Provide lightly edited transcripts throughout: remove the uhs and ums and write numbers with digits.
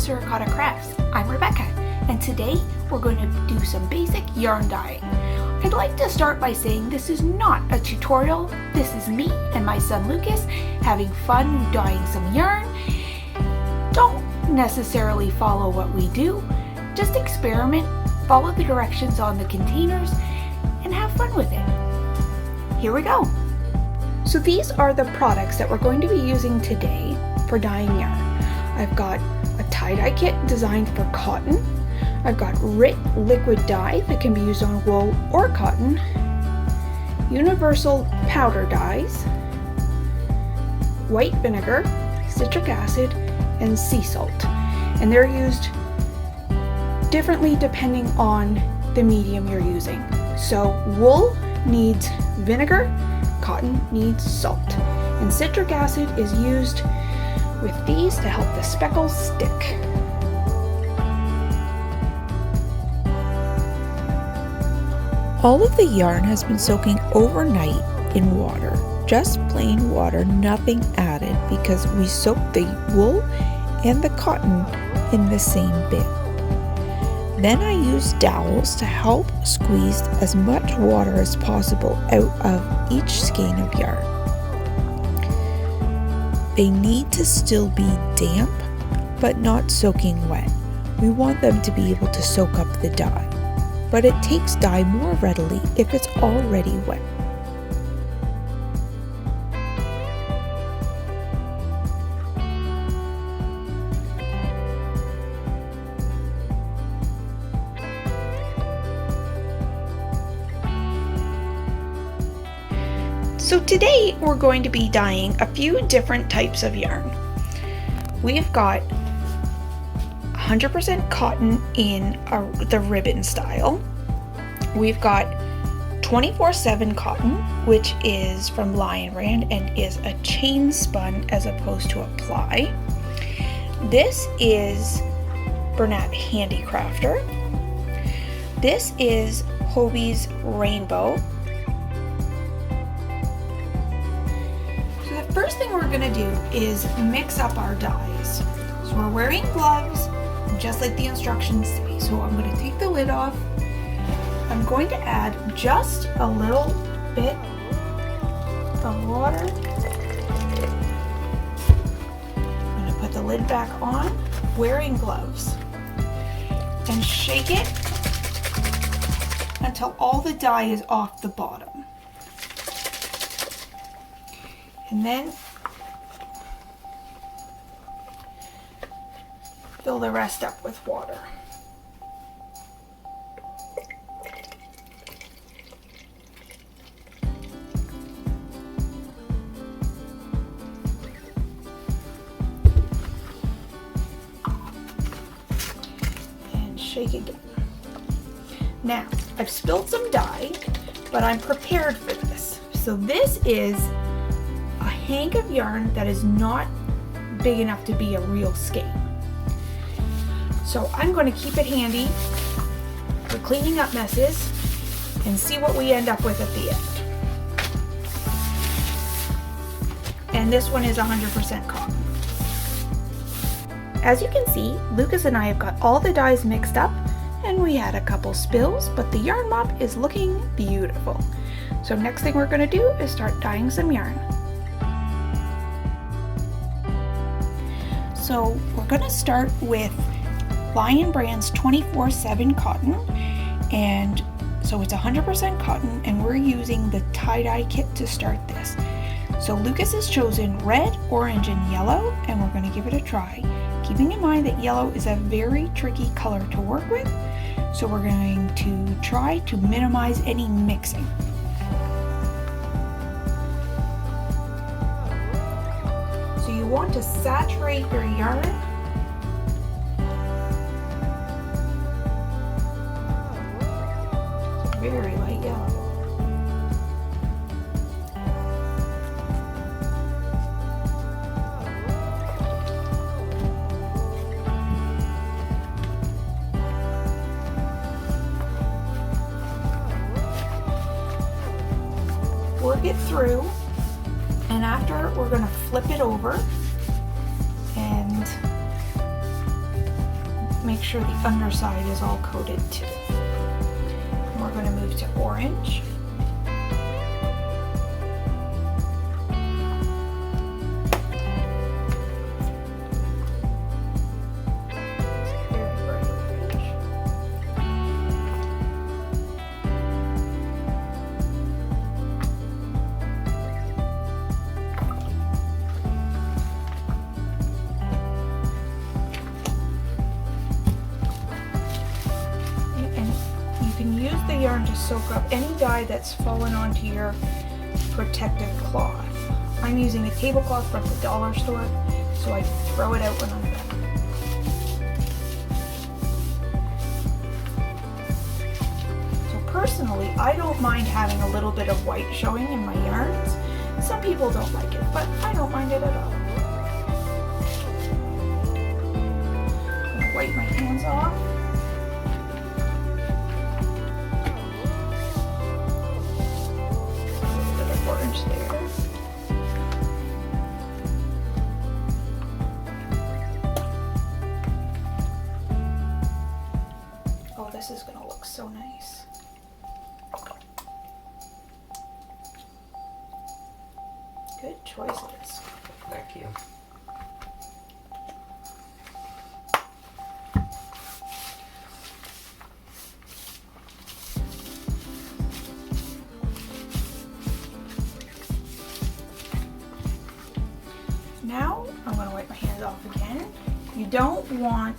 Suricata Crafts. I'm Rebecca, and today we're going to do some basic yarn dyeing. I'd like to start by saying this is not a tutorial. This is me and my son Lucas having fun dyeing some yarn. Don't necessarily follow what we do, just experiment, follow the directions on the containers, and have fun with it. Here we go. So these are the products that we're going to be using today for dyeing yarn. I've got a tie-dye kit designed for cotton. I've got RIT liquid dye that can be used on wool or cotton, universal powder dyes, white vinegar, citric acid, and sea salt. And they're used differently depending on the medium you're using. So wool needs vinegar, cotton needs salt, and citric acid is used with these to help the speckles stick. All of the yarn has been soaking overnight in water, just plain water, nothing added, because we soaked the wool and the cotton in the same bin. Then I used dowels to help squeeze as much water as possible out of each skein of yarn. They need to still be damp, but not soaking wet. We want them to be able to soak up the dye, but it takes dye more readily if it's already wet. So today we're going to be dyeing a few different types of yarn. We've got 100% cotton in the ribbon style. We've got 24/7 cotton, which is from Lion Brand and is a chain spun as opposed to a ply. This is Bernat Handicrafter. This is Hobie's Rainbow. First thing we're going to do is mix up our dyes. So we're wearing gloves, just like the instructions say. So I'm going to take the lid off. I'm going to add just a little bit of water. I'm going to put the lid back on, wearing gloves, and shake it until all the dye is off the bottom. And then fill the rest up with water. And shake again. Now, I've spilled some dye, but I'm prepared for this. So this is a hank of yarn that is not big enough to be a real skein. So I'm going to keep it handy for cleaning up messes and see what we end up with at the end. And this one is 100% cotton. As you can see, Lucas and I have got all the dyes mixed up, and we had a couple spills, but the yarn mop is looking beautiful. So next thing we're going to do is start dyeing some yarn. So we're going to start with Lion Brand's 24/7 cotton, and so it's 100% cotton, and we're using the tie-dye kit to start this. So Lucas has chosen red, orange, and yellow, and we're going to give it a try, keeping in mind that yellow is a very tricky color to work with, so we're going to try to minimize any mixing. So you want to saturate your yarn. It's very light yellow. Work it through. And after, we're going to flip it over and make sure the underside is all coated too. And we're going to move to orange. Yarn to soak up any dye that's fallen onto your protective cloth. I'm using a tablecloth from the dollar store, so I throw it out when I'm done. So personally, I don't mind having a little bit of white showing in my yarns. Some people don't like it, but I don't mind it at all. I'm gonna wipe my hands off. Orange there. Oh, this is going to look so nice. Good choices. Thank you. Now I'm going to wipe my hands off again. You don't want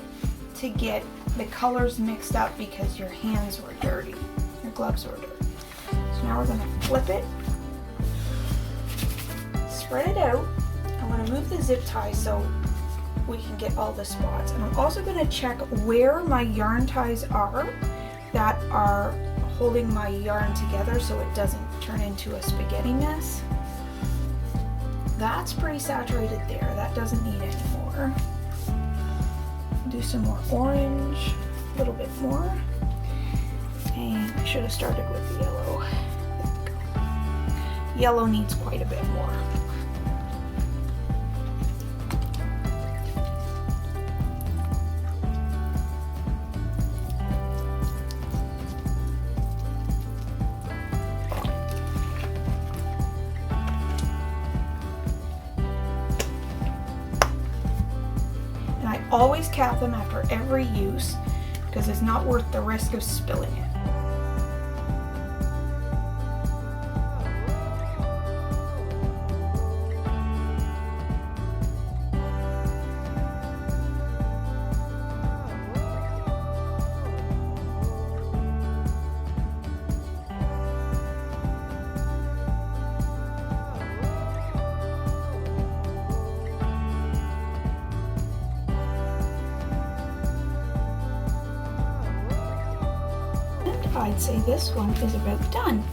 to get the colors mixed up because your hands were dirty, your gloves were dirty. So now we're going to flip it, spread it out. I'm going to move the zip tie so we can get all the spots. And I'm also going to check where my yarn ties are that are holding my yarn together so it doesn't turn into a spaghetti mess. That's pretty saturated there. That doesn't need any more. Do some more orange, a little bit more. And I should have started with the yellow. There we go. Yellow needs quite a bit more. Always cap them after every use because it's not worth the risk of spilling it. I'd say this one is about done.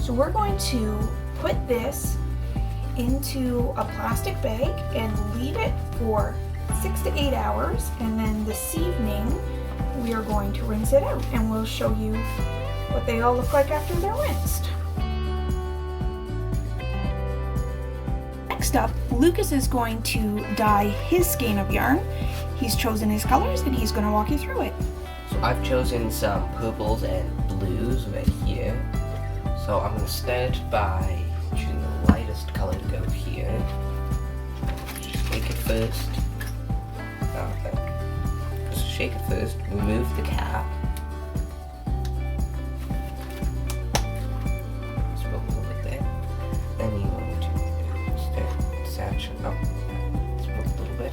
So we're going to put this into a plastic bag and leave it for 6 to 8 hours, and then this evening we are going to rinse it out and we'll show you what they all look like after they're rinsed. Next up, Lucas is going to dye his skein of yarn. He's chosen his colors and he's going to walk you through it. So I've chosen some purples and blues right here. So I'm going to start by choosing the lightest color to go here. Shake it first. Okay. Just shake it first. Remove the cap. Just put a little bit there. Then you want to start saturating up. Just put a little bit.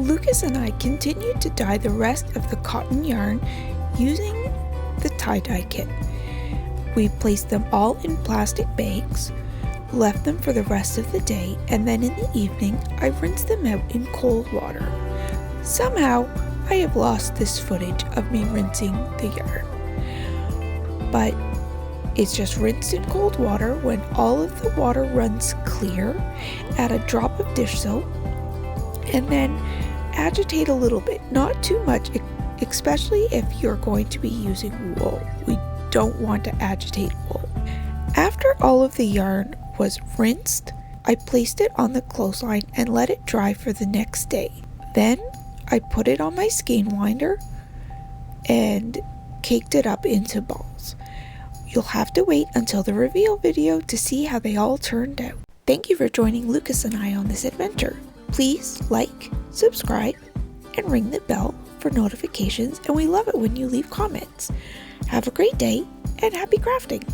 Lucas and I continued to dye the rest of the cotton yarn using the tie-dye kit. We placed them all in plastic bags, left them for the rest of the day, and then in the evening I rinsed them out in cold water. Somehow I have lost this footage of me rinsing the yarn, but it's just rinsed in cold water. When all of the water runs clear, add a drop of dish soap and then agitate a little bit, not too much, especially if you're going to be using wool. We don't want to agitate wool. After all of the yarn was rinsed, I placed it on the clothesline and let it dry for the next day. Then I put it on my skein winder and caked it up into balls. You'll have to wait until the reveal video to see how they all turned out. Thank you for joining Lucas and I on this adventure. Please like, subscribe, and ring the bell for notifications, and we love it when you leave comments. Have a great day and happy crafting!